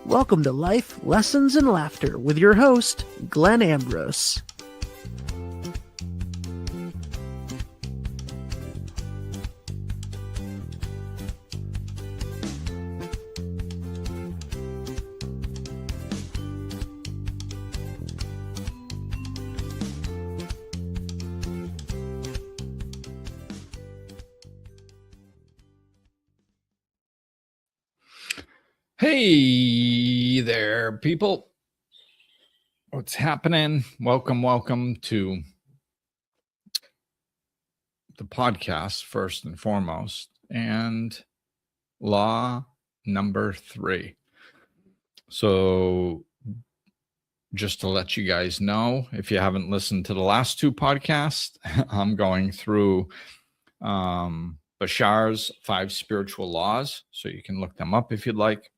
Welcome to Life, Lessons, and Laughter with your host, Glenn Ambrose. Hey there, people. What's happening? Welcome to the podcast, first and foremost, and law number 3. So just to let you guys know, if you haven't listened to the last 2 podcasts, I'm going through Bashar's 5 spiritual laws, so you can look them up if you'd like.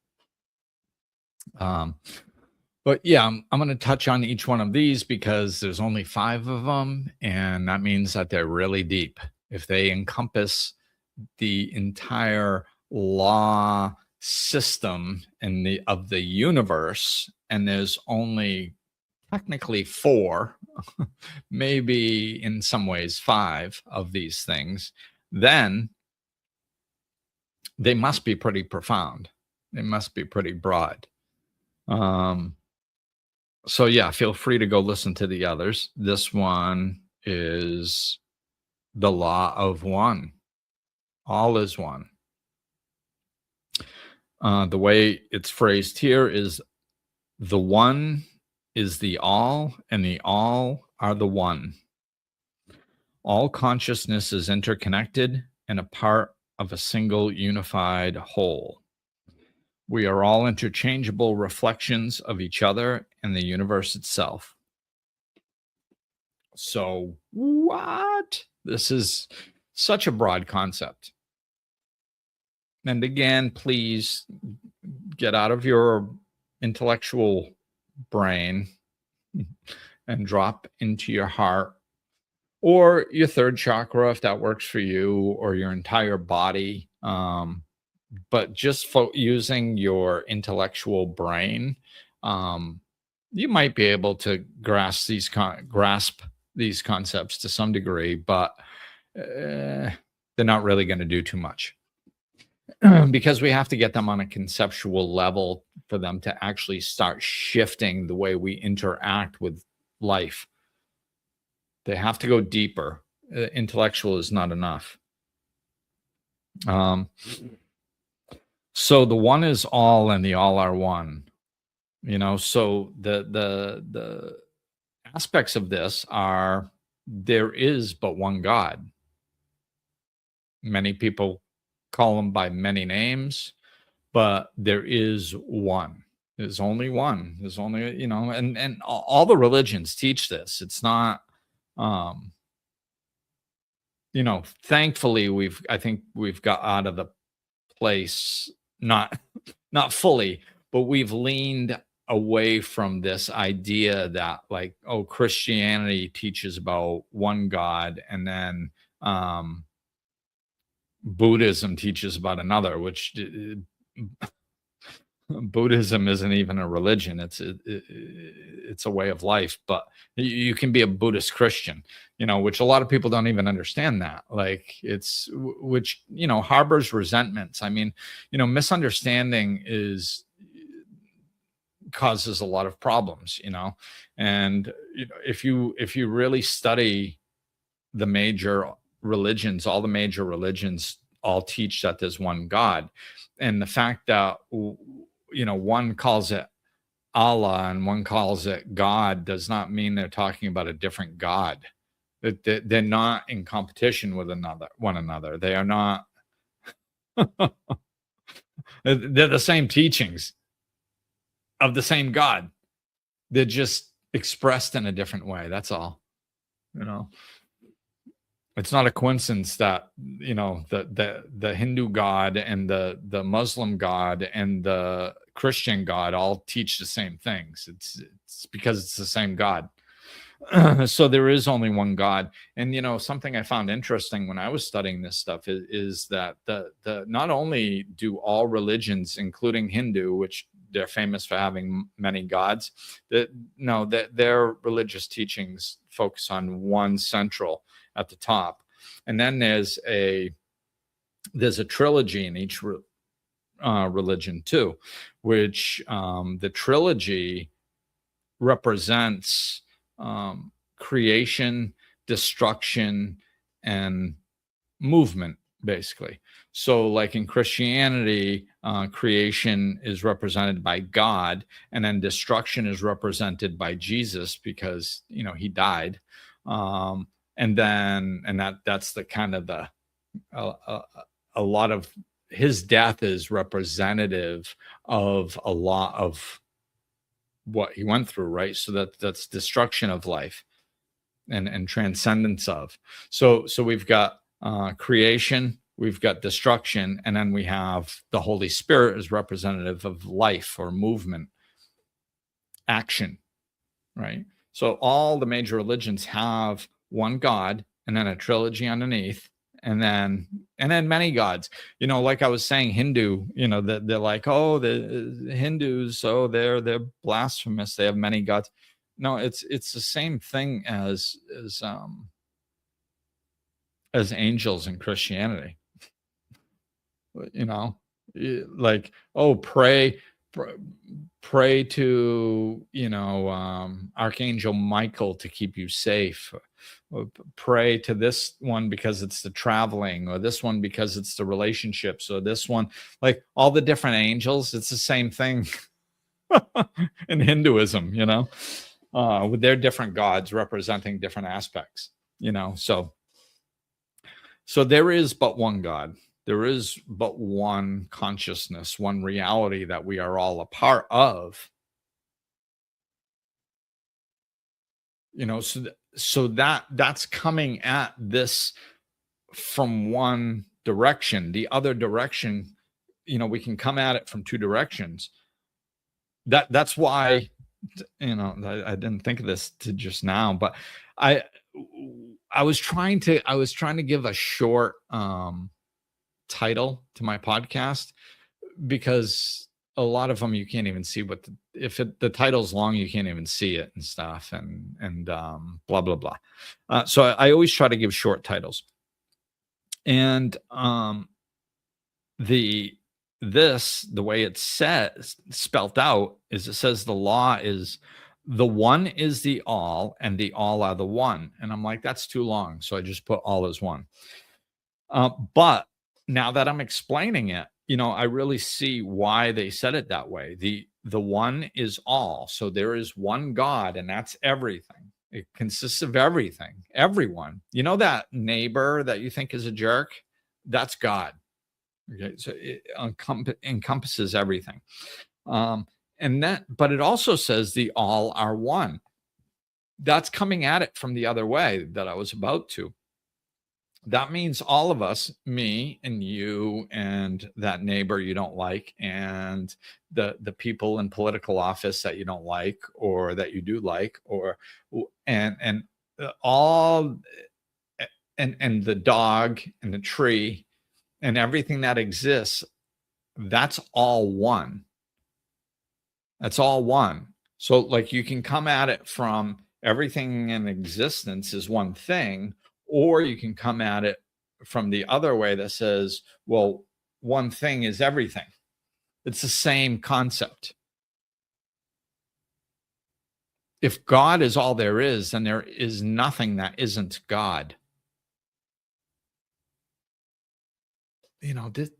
But yeah, I'm going to touch on each one of these because there's only 5 of them, and that means that they're really deep. If they encompass the entire law system of the universe, and there's only technically 4, maybe in some ways 5 of these things, then they must be pretty profound. They must be pretty broad. So yeah, feel free to go listen to the others. This one is the law of one. All is one. The way it's phrased here is the one is the all, and the all are the one. All consciousness is interconnected and a part of a single unified whole. We are all interchangeable reflections of each other and the universe itself. So what? This is such a broad concept. And again, please get out of your intellectual brain and drop into your heart or your 3rd chakra, if that works for you, or your entire body. But just using your intellectual brain, you might be able to grasp these concepts to some degree, but they're not really going to do too much because we have to get them on a conceptual level for them to actually start shifting the way we interact with life. They have to go deeper. Intellectual is not enough. So the one is all and the all are one, so the aspects of this are there is but one God. Many people call him by many names, but there is one. There's only one. There's only, and all the religions teach this. It's not, thankfully I think we've got out of the place, not fully, but we've leaned away from this idea that Christianity teaches about one God, and then Buddhism teaches about another, which Buddhism isn't even a religion. It's a way of life, but you can be a Buddhist Christian, which a lot of people don't even understand that. Which harbors resentments. I mean, misunderstanding causes a lot of problems, and if you really study the major religions, all the major religions all teach that there's one God. And the fact that one calls it Allah and one calls it God does not mean they're talking about a different God. They're not in competition with one another. They are not. They're the same teachings of the same God. They're just expressed in a different way. That's all. It's not a coincidence that the Hindu God and the Muslim God and the Christian God all teach the same things. It's because it's the same God. So there is only one God. And something I found interesting when I was studying this stuff is that the not only do all religions, including Hindu, which they're famous for having many gods. No, their religious teachings focus on one central at the top, and then there's a trilogy in each religion too, which the trilogy represents creation, destruction, and movement, basically. So like in Christianity, creation is represented by God, and then destruction is represented by Jesus, because he died. And that's the kind of the a lot of his death is representative of a lot of what he went through, right? So that's destruction of life and transcendence of. So we've got creation, we've got destruction, and then we have the Holy Spirit as representative of life or movement, action, right? So all the major religions have one God and then a trilogy underneath, and then many gods. Like I was saying, Hindu, they're like, oh, the Hindus, so they're blasphemous, they have many gods. No, it's the same thing as angels in Christianity. Like, oh, pray to Archangel Michael to keep you safe. Or pray to this one because it's the traveling, or this one because it's the relationships, or this one, like all the different angels. It's the same thing in Hinduism, with their different gods representing different aspects, so there is but one God. There is but one consciousness, one reality that we are all a part of. So that's coming at this from one direction. The other direction, we can come at it from two directions. That's why, I didn't think of this to just now, but I was trying to give a short title to my podcast, because a lot of them you can't even see what the title's long, you can't even see it and stuff, and blah blah blah. So I always try to give short titles. And the way it's spelt out is, it says the law is the one is the all, and the all are the one. And I'm like, that's too long, so I just put all as one. But now that I'm explaining it, I really see why they said it that way. The one is all. So there is one God, and that's everything. It consists of everything, everyone. That neighbor that you think is a jerk, that's God. Okay, so it encompasses everything. But it also says the all are one. That's coming at it from the other way that I was about to. That means all of us, me and you and that neighbor you don't like, and the people in political office that you don't like or that you do like, and all, and the dog and the tree and everything that exists, that's all one. That's all one. So like, you can come at it from everything in existence is one thing, or you can come at it from the other way that says, well, one thing is everything. It's the same concept. If God is all there is, then there is nothing that isn't God. The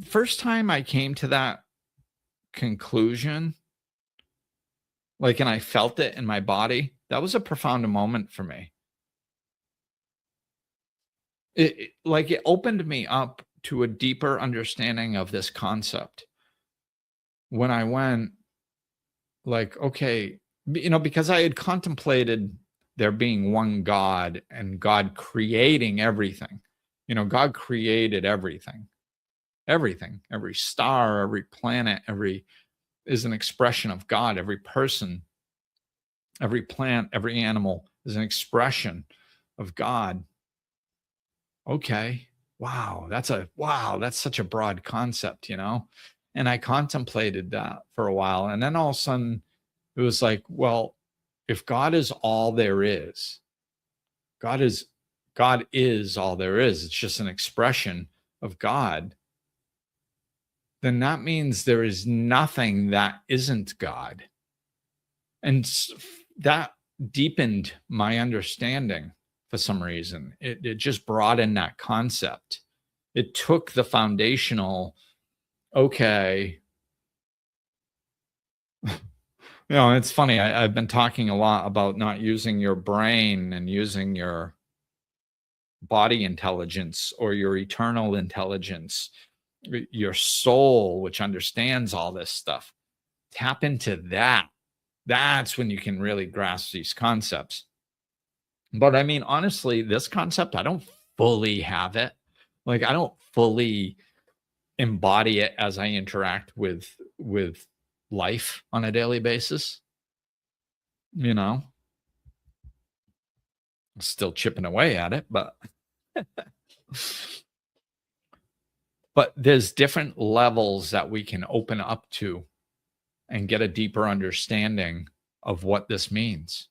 first time I came to that conclusion, and I felt it in my body, that was a profound moment for me. It opened me up to a deeper understanding of this concept when I went, okay, because I had contemplated there being one God and God creating everything. God created everything, every star, every planet, is an expression of God. Every person, every plant, every animal is an expression of God. Okay. Wow. That's such a broad concept, And I contemplated that for a while. And then all of a sudden it was like, well, if God is all there is, God is all there is. It's just an expression of God. Then that means there is nothing that isn't God. And that deepened my understanding for some reason. It just broadened that concept. It took the foundational, okay. It's funny. I've been talking a lot about not using your brain and using your body intelligence or your eternal intelligence, your soul, which understands all this stuff. Tap into that. That's when you can really grasp these concepts. But I mean, honestly, this concept, I don't fully have it. Like, I don't fully embody it as I interact with life on a daily basis. Still chipping away at it, but there's different levels that we can open up to and get a deeper understanding of what this means.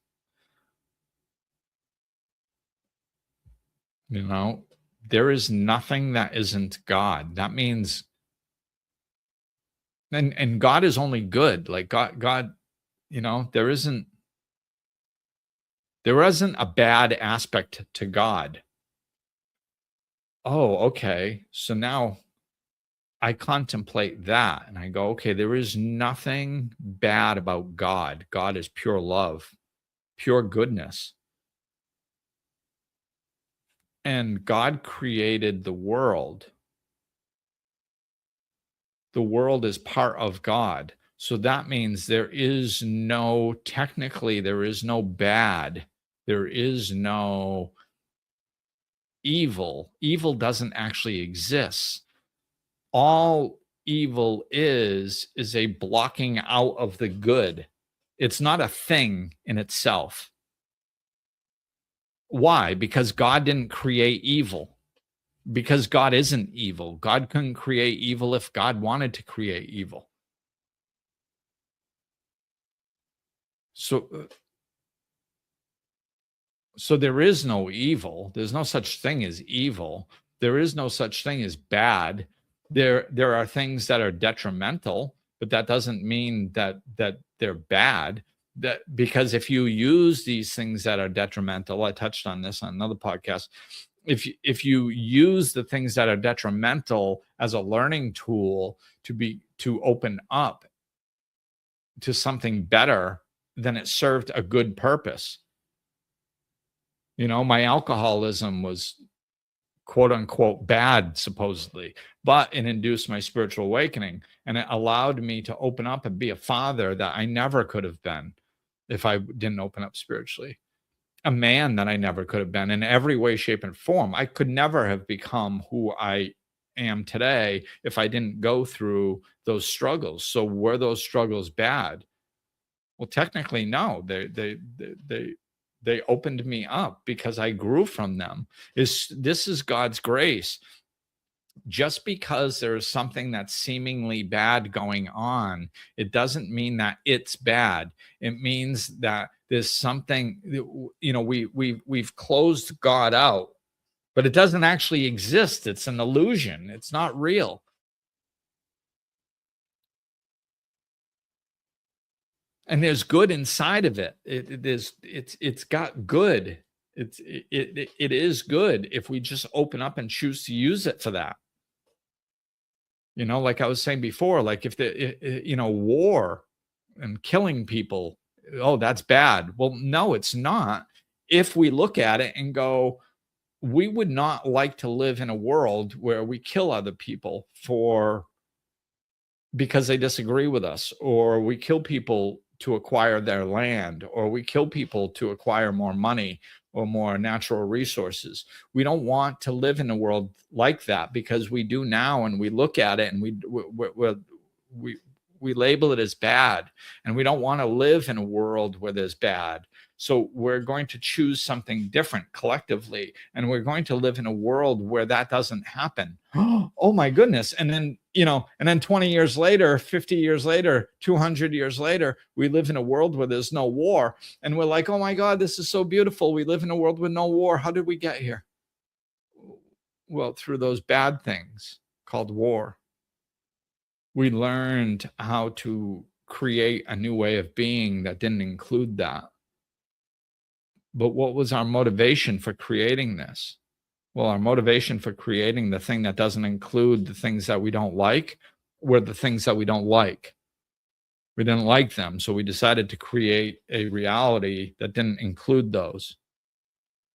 There is nothing that isn't God. That means, and God is only good. Like God, there isn't a bad aspect to God. Oh, okay. So now I contemplate that and I go, okay, there is nothing bad about God. God is pure love, pure goodness. And God created the world. The world is part of God. So that means technically, there is no bad. There is no evil. Evil doesn't actually exist. All evil is a blocking out of the good. It's not a thing in itself. Why? Because God didn't create evil. Because God isn't evil. God couldn't create evil if God wanted to create evil. So there is no evil. There's no such thing as evil. There is no such thing as bad. There are things that are detrimental, but that doesn't mean that they're bad. Because if you use these things that are detrimental, I touched on this on another podcast. If you use the things that are detrimental as a learning tool to open up to something better, then it served a good purpose. My alcoholism was quote unquote bad, supposedly, but it induced my spiritual awakening, and it allowed me to open up and be a father that I never could have been if I didn't open up spiritually. A man that I never could have been in every way, shape, and form. I could never have become who I am today if I didn't go through those struggles. So were those struggles bad? Well, technically, no. They opened me up because I grew from them. This is God's grace. Just because there's something that's seemingly bad going on, it doesn't mean that it's bad. It means that there's something, we've closed God out, but it doesn't actually exist. It's an illusion. It's not real. And there's good inside of it. It's got good. It is good if we just open up and choose to use it for that. Like I was saying before, like if war and killing people, oh, that's bad. Well, no, it's not. If we look at it and go, we would not like to live in a world where we kill other people because they disagree with us, or we kill people to acquire their land, or we kill people to acquire more money or more natural resources. We don't want to live in a world like that, because we do now, and we look at it and we we label it as bad, and we don't want to live in a world where there's bad. So we're going to choose something different collectively, and we're going to live in a world where that doesn't happen. Oh my goodness. And then, and then 20 years later, 50 years later, 200 years later, we live in a world where there's no war. And we're like, oh my God, this is so beautiful. We live in a world with no war. How did we get here? Well, through those bad things called war. We learned how to create a new way of being that didn't include that. But what was our motivation for creating this? Well, our motivation for creating the thing that doesn't include the things that we don't like were the things that we don't like. We didn't like them, so we decided to create a reality that didn't include those.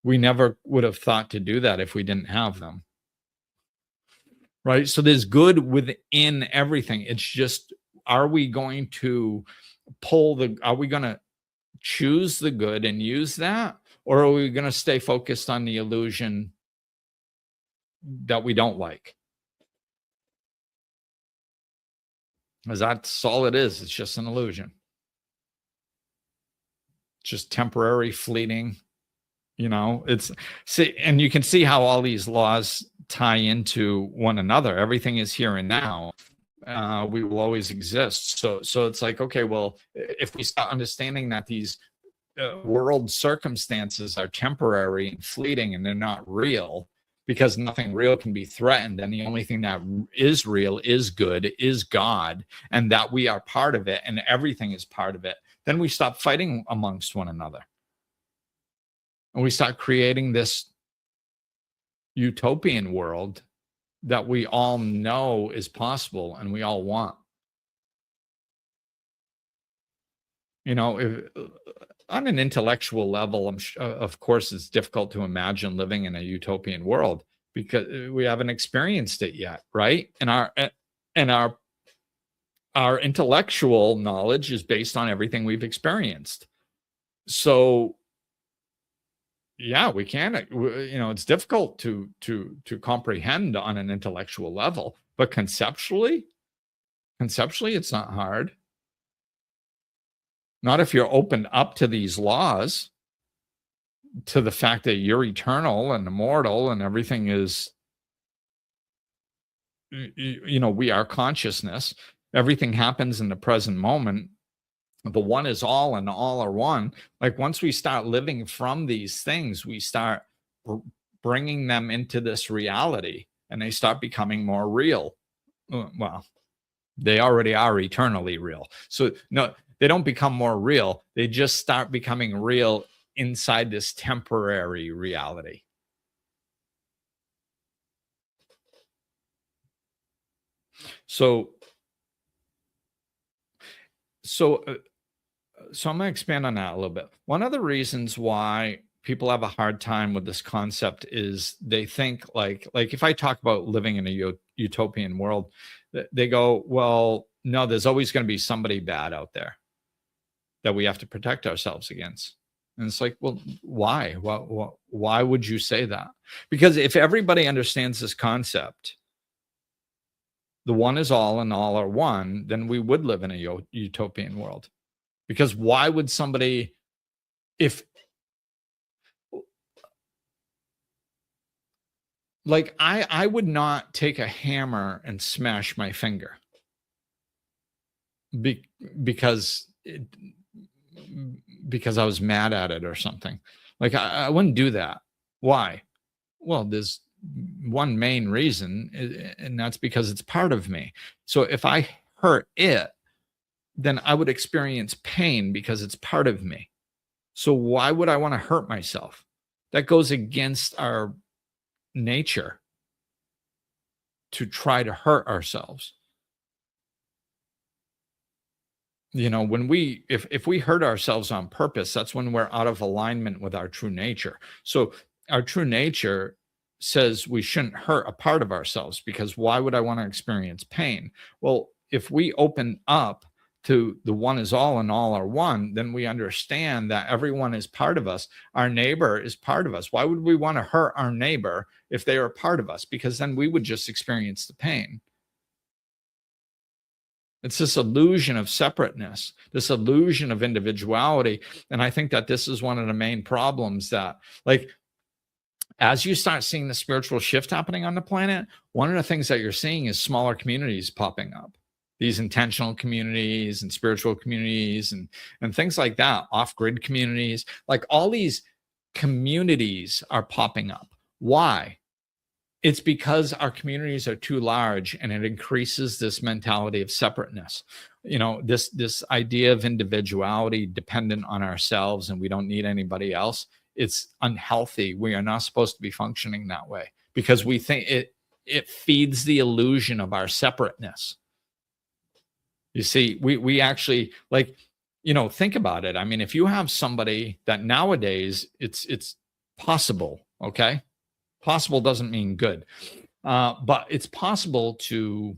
We never would have thought to do that if we didn't have them. Right? So there's good within everything. It's just, are we going to are we going to choose the good and use that? Or are we going to stay focused on the illusion that we don't like? Because that's all it is. It's just an illusion. It's just temporary, fleeting. And you can see how all these laws tie into one another. Everything is here and now. We will always exist. So it's like, okay, well, if we start understanding that these world circumstances are temporary and fleeting and they're not real, because nothing real can be threatened, and the only thing that is real is good, is God, and that we are part of it and everything is part of it, then we stop fighting amongst one another. And we start creating this utopian world that we all know is possible and we all want. If on an intellectual level, of course, it's difficult to imagine living in a utopian world because we haven't experienced it yet, right? And our intellectual knowledge is based on everything we've experienced. So yeah, we can, it's difficult to comprehend on an intellectual level, but conceptually, it's not hard. Not if you're opened up to these laws, to the fact that you're eternal and immortal and everything is, we are consciousness. Everything happens in the present moment. The one is all and all are one. Like once we start living from these things, we start bringing them into this reality and they start becoming more real. Well, they already are eternally real. So no, they don't become more real. They just start becoming real inside this temporary reality. So I'm going to expand on that a little bit. One of the reasons why people have a hard time with this concept is they think like if I talk about living in a utopian world, they go, well, no, there's always going to be somebody bad out there that we have to protect ourselves against. And it's like, well, why? Why would you say that? Because if everybody understands this concept, the one is all and all are one, then we would live in a utopian world. Because why would somebody, I would not take a hammer and smash my finger because I was mad at it or something. Like I wouldn't do that. Why? Well, there's one main reason, and that's because it's part of me. So if I hurt it, then I would experience pain because it's part of me. So why would I want to hurt myself? That goes against our nature to try to hurt ourselves. When if we hurt ourselves on purpose, that's when we're out of alignment with our true nature. So our true nature says we shouldn't hurt a part of ourselves, because why would I want to experience pain? Well, if we open up to the one is all and all are one, then we understand that everyone is part of us. Our neighbor is part of us. Why would we want to hurt our neighbor if they are a part of us? Because then we would just experience the pain. It's this illusion of separateness, this illusion of individuality. And I think that this is one of the main problems that, like, as you start seeing the spiritual shift happening on the planet, one of the things that you're seeing is smaller communities popping up, these intentional communities and spiritual communities and things like that, off-grid communities, like all these communities are popping up. Why? It's because our communities are too large, and it increases this mentality of separateness. This idea of individuality dependent on ourselves, and we don't need anybody else. It's unhealthy. We are not supposed to be functioning that way, because we think it feeds the illusion of our separateness. You see, we actually, like, think about it. I mean, if you have somebody that nowadays it's possible, okay? Possible doesn't mean good. But it's possible to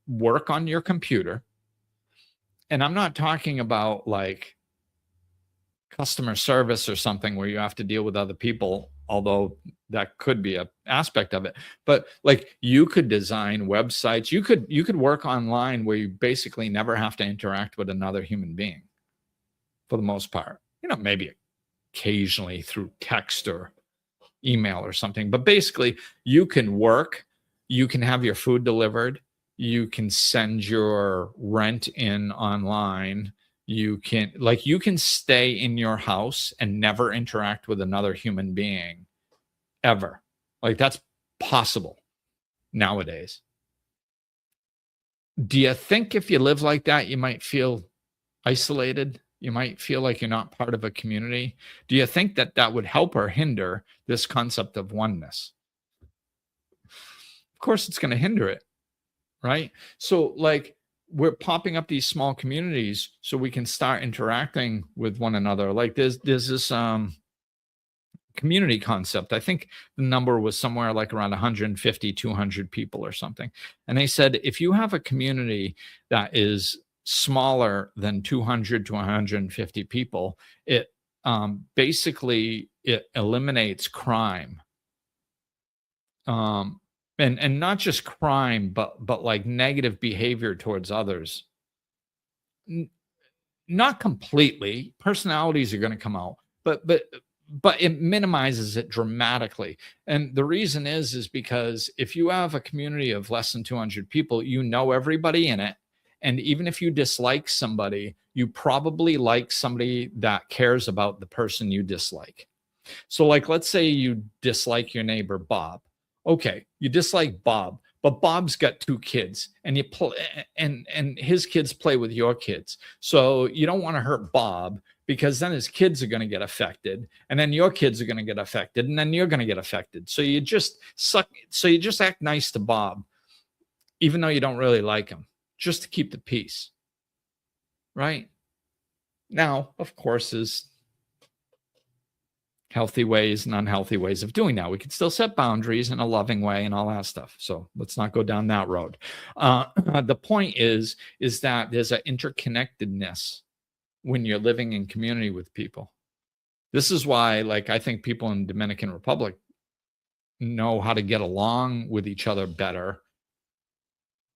work on your computer. And I'm not talking about like customer service or something where you have to deal with other people, although that could be an aspect of it. But like, you could design websites, you could work online where you basically never have to interact with another human being for the most part. Maybe occasionally through text or email or something, but basically you can work, you can have your food delivered, you can send your rent in online, you can stay in your house and never interact with another human being ever. Like, that's possible nowadays. Do you think if you live like that, you might feel isolated? You might feel like you're not part of a community. Do you think that that would help or hinder this concept of oneness? Of course, it's going to hinder it, right? So, like, we're popping up these small communities so we can start interacting with one another. Like, there's this community concept. I think the number was somewhere like around 150, 200 people or something. And they said, if you have a community that is smaller than 200 to 150 people, it basically it eliminates crime, and not just crime, but like negative behavior towards others. Not completely. Personalities are going to come out, but it minimizes it dramatically. And the reason is because if you have a community of less than 200 people, you know everybody in it. And even if you dislike somebody, you probably like somebody that cares about the person you dislike. So, like, let's say you dislike your neighbor, Bob. Okay, you dislike Bob, but Bob's got 2 kids, and and his kids play with your kids. So you don't want to hurt Bob, because then his kids are going to get affected, and then your kids are going to get affected, and then you're going to get affected. So you just act nice to Bob, even though you don't really like him, just to keep the peace, right? Now, of course, there's healthy ways and unhealthy ways of doing that. We can still set boundaries in a loving way and all that stuff. So let's not go down that road. The point is that there's an interconnectedness when you're living in community with people. This is why, like, I think people in Dominican Republic know how to get along with each other better.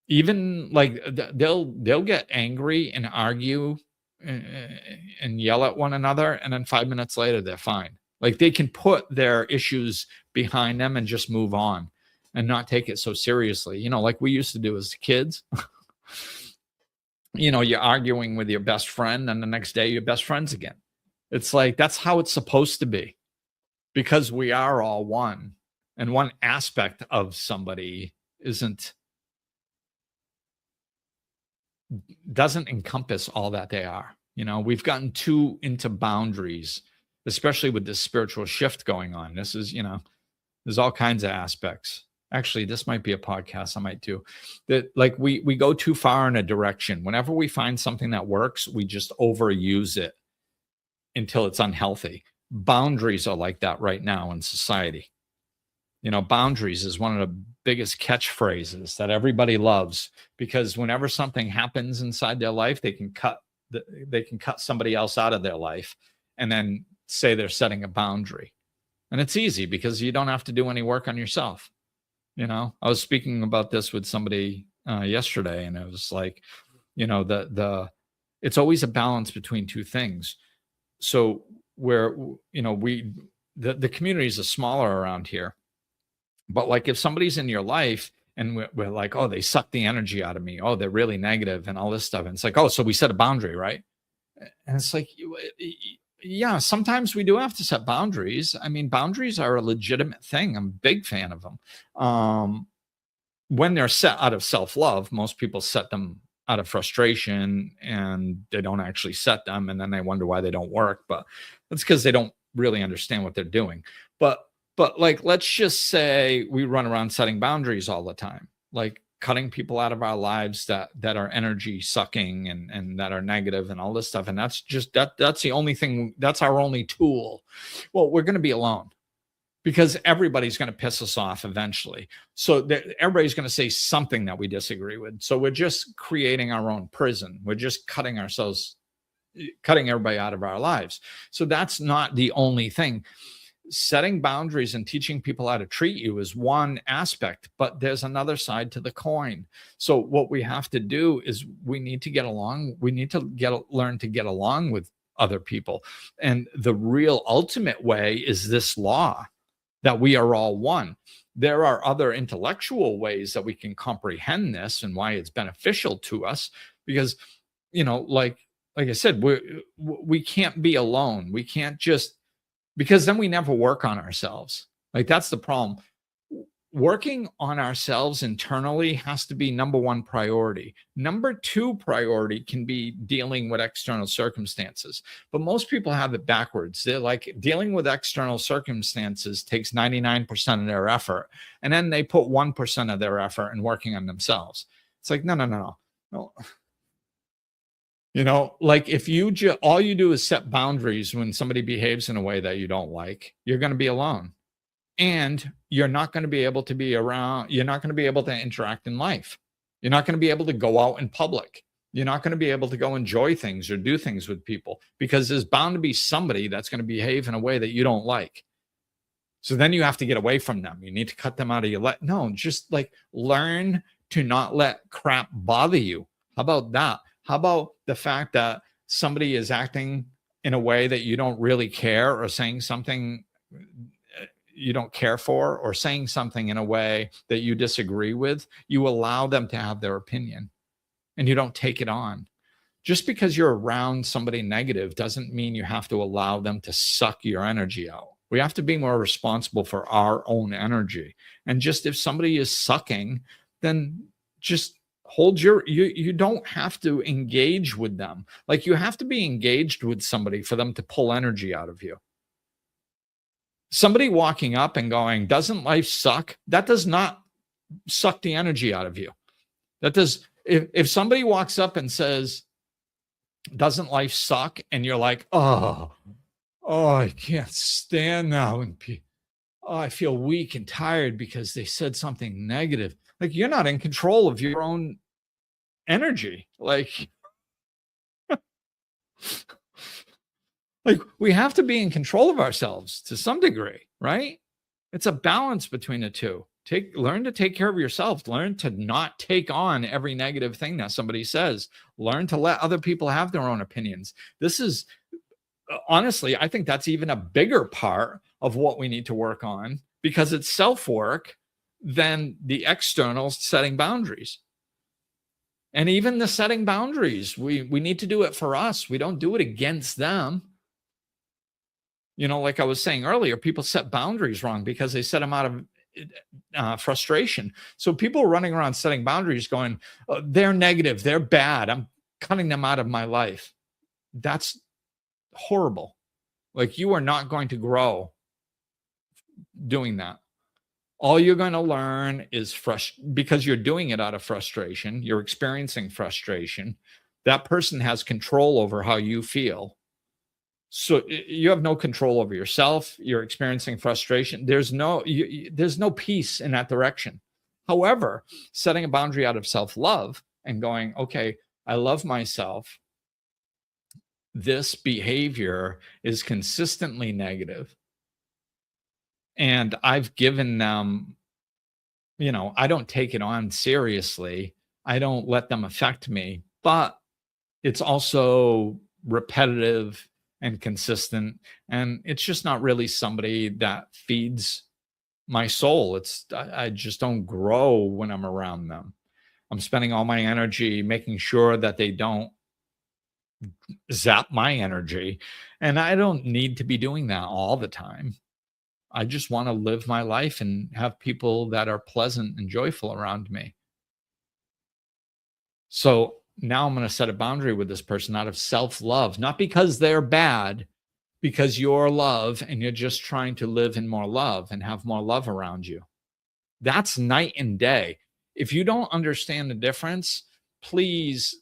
Even like they'll get angry and argue and yell at one another, and then 5 minutes later they're fine. Like, they can put their issues behind them and just move on and not take it so seriously. Like we used to do as kids. You're arguing with your best friend, and the next day you're best friends again. It's like, that's how it's supposed to be, because we are all one, and one aspect of somebody doesn't encompass all that they are. We've gotten too into boundaries, especially with this spiritual shift going on. This is, there's all kinds of aspects. Actually, this might be a podcast I might do. That, like, we go too far in a direction. Whenever we find something that works, we just overuse it until it's unhealthy. Boundaries are like that right now in society. Boundaries is one of the biggest catchphrases that everybody loves, because whenever something happens inside their life, they can cut somebody else out of their life and then say they're setting a boundary. And it's easy because you don't have to do any work on yourself. I was speaking about this with somebody yesterday, and it was like, the it's always a balance between two things. So where the communities are smaller around here, but like if somebody's in your life and we're like, oh, they suck the energy out of me, oh, they're really negative and all this stuff, and it's like, oh, so we set a boundary, right? And it's like, yeah, sometimes we do have to set boundaries. I mean, boundaries are a legitimate thing. I'm a big fan of them. When they're set out of self-love, most people set them out of frustration and they don't actually set them. And then they wonder why they don't work. But that's because they don't really understand what they're doing. But like, let's just say we run around setting boundaries all the time, like cutting people out of our lives that are energy sucking and that are negative and all this stuff. And that's just that's the only thing, that's our only tool. Well, we're going to be alone because everybody's going to piss us off eventually. So everybody's going to say something that we disagree with. So we're just creating our own prison. We're just cutting everybody out of our lives. So that's not the only thing. Setting boundaries and teaching people how to treat you is one aspect, but there's another side to the coin. So what we have to do is we need to get along. We need to learn to get along with other people. And the real ultimate way is this law that we are all one. There are other intellectual ways that we can comprehend this and why it's beneficial to us, because, like I said, we can't be alone. We can't just, because then we never work on ourselves. Like, that's the problem. Working on ourselves internally has to be number one priority. Number two priority can be dealing with external circumstances. But most people have it backwards. They're like, dealing with external circumstances takes 99% of their effort. And then they put 1% of their effort in working on themselves. It's like, no. Like if all you do is set boundaries when somebody behaves in a way that you don't like, you're going to be alone. And you're not going to be able to be around. You're not going to be able to interact in life. You're not going to be able to go out in public. You're not going to be able to go enjoy things or do things with people, because there's bound to be somebody that's going to behave in a way that you don't like. So then you have to get away from them. You need to cut them out of your life. No, just like learn to not let crap bother you. How about that? How about the fact that somebody is acting in a way that you don't really care, or saying something you don't care for, or saying something in a way that you disagree with? You allow them to have their opinion and you don't take it on. Just because you're around somebody negative doesn't mean you have to allow them to suck your energy out. We have to be more responsible for our own energy. And just if somebody is sucking, then just hold you don't have to engage with them. Like, you have to be engaged with somebody for them to pull energy out of you. Somebody walking up and going, doesn't life suck? That does not suck the energy out of you. That does. If somebody walks up and says, doesn't life suck? And you're like, oh, I can't stand now. And I feel weak and tired because they said something negative. Like, you're not in control of your own energy. Like we have to be in control of ourselves to some degree, right? It's a balance between the two. Learn to take care of yourself. Learn to not take on every negative thing that somebody says. Learn to let other people have their own opinions. This is, honestly, I think that's even a bigger part of what we need to work on, because it's self-work than the external setting boundaries. And even the setting boundaries, we need to do it for us. We don't do it against them. Like I was saying earlier, people set boundaries wrong because they set them out of frustration. So people running around setting boundaries going, oh, they're negative, they're bad, I'm cutting them out of my life. That's horrible. Like, you are not going to grow doing that. All you're going to learn is because you're doing it out of frustration. You're experiencing frustration. That person has control over how you feel. So you have no control over yourself. You're experiencing frustration. There's no peace in that direction. However, setting a boundary out of self-love and going, okay, I love myself. This behavior is consistently negative. And I've given them, I don't take it on seriously. I don't let them affect me, but it's also repetitive and consistent. And it's just not really somebody that feeds my soul. I just don't grow when I'm around them. I'm spending all my energy making sure that they don't zap my energy. And I don't need to be doing that all the time. I just want to live my life and have people that are pleasant and joyful around me. So now I'm going to set a boundary with this person out of self love, not because they're bad, because you're love and you're just trying to live in more love and have more love around you. That's night and day. If you don't understand the difference, please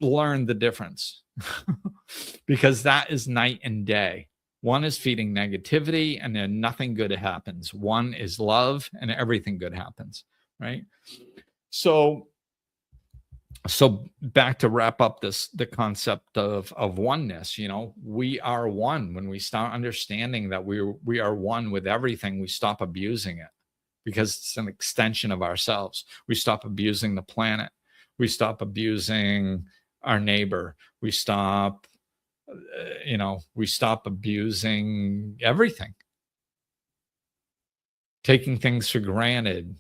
learn the difference because that is night and day. One is feeding negativity and then nothing good happens. One is love and everything good happens, right? So back to wrap up the concept of oneness. We are one. When we start understanding that we are one with everything, we stop abusing it because it's an extension of ourselves. We stop abusing the planet. We stop abusing our neighbor. We stop abusing everything, taking things for granted,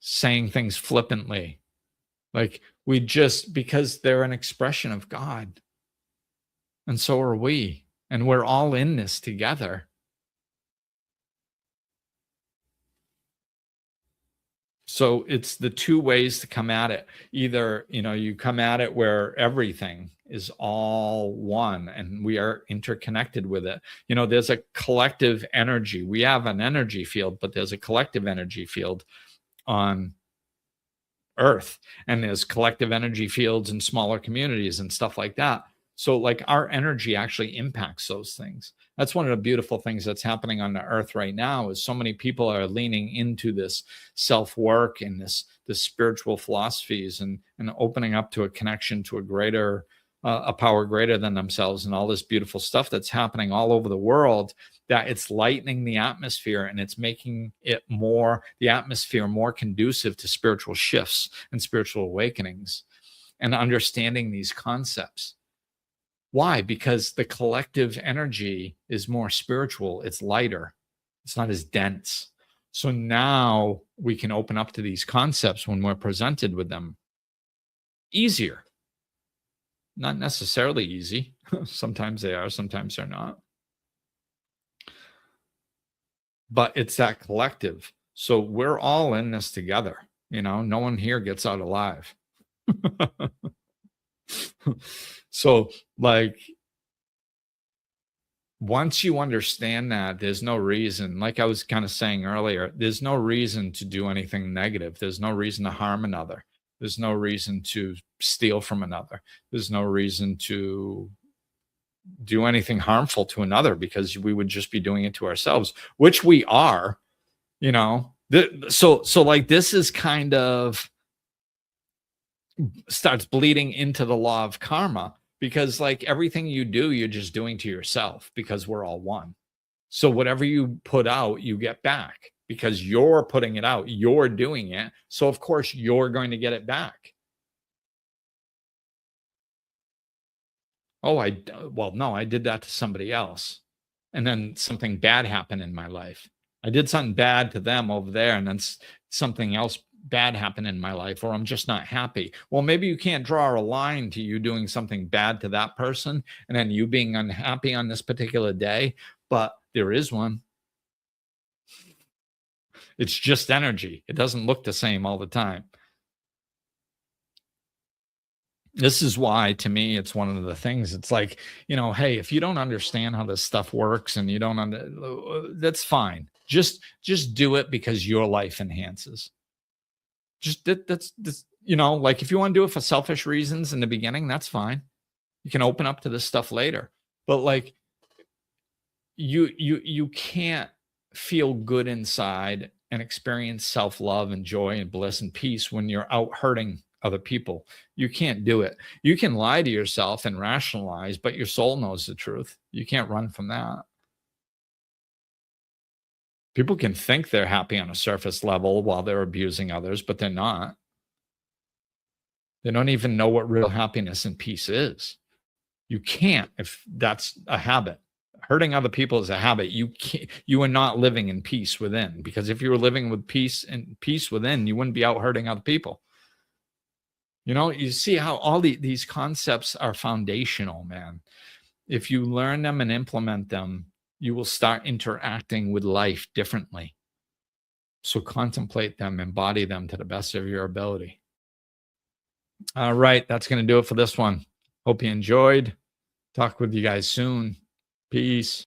saying things flippantly. Like because they're an expression of God. And so are we. And we're all in this together. So it's the two ways to come at it. Either, you come at it where everything is all one and we are interconnected with it. There's a collective energy. We have an energy field, but there's a collective energy field on Earth, and there's collective energy fields in smaller communities and stuff like that. So like our energy actually impacts those things. That's one of the beautiful things that's happening on the earth right now is so many people are leaning into this self-work and this spiritual philosophies and opening up to a connection to a greater a power greater than themselves and all this beautiful stuff that's happening all over the world, that it's lightening the atmosphere and it's making the atmosphere more conducive to spiritual shifts and spiritual awakenings and understanding these concepts. Why? Because the collective energy is more spiritual. It's lighter. It's not as dense. So now we can open up to these concepts when we're presented with them easier. Not necessarily easy. Sometimes they are, sometimes they're not. But it's that collective. So we're all in this together. No one here gets out alive. So once you understand that, there's no reason, like I was kind of saying earlier, there's no reason to do anything negative. There's no reason to harm another. There's no reason to steal from another. There's no reason to do anything harmful to another because we would just be doing it to ourselves, which we are, So like this is kind of starts bleeding into the law of karma because like everything you do, you're just doing to yourself because we're all one. So whatever you put out, you get back because you're putting it out, you're doing it. So of course you're going to get it back. Oh, no, I did that to somebody else. And then something bad happened in my life. I did something bad to them over there, and then something else bad happened in my life, or I'm just not happy. Well, maybe you can't draw a line to you doing something bad to that person and then you being unhappy on this particular day, but there is one. It's just energy. It doesn't look the same all the time. This is why, to me, it's one of the things. It's like, hey, if you don't understand how this stuff works and you don't, that's fine. Just do it because your life enhances. That's like if you want to do it for selfish reasons in the beginning, that's fine. You can open up to this stuff later. But like, you can't feel good inside and experience self-love and joy and bliss and peace when you're out hurting other people. You can't do it. You can lie to yourself and rationalize, but your soul knows the truth. You can't run from that. People can think they're happy on a surface level while they're abusing others, but they're not. They don't even know what real happiness and peace is. You can't, if that's a habit. Hurting other people is a habit. You are not living in peace within, because if you were living with peace and peace within, you wouldn't be out hurting other people. You know, you see how all these concepts are foundational, man. If you learn them and implement them, you will start interacting with life differently. So contemplate them, embody them to the best of your ability. All right, that's going to do it for this one. Hope you enjoyed. Talk with you guys soon. Peace.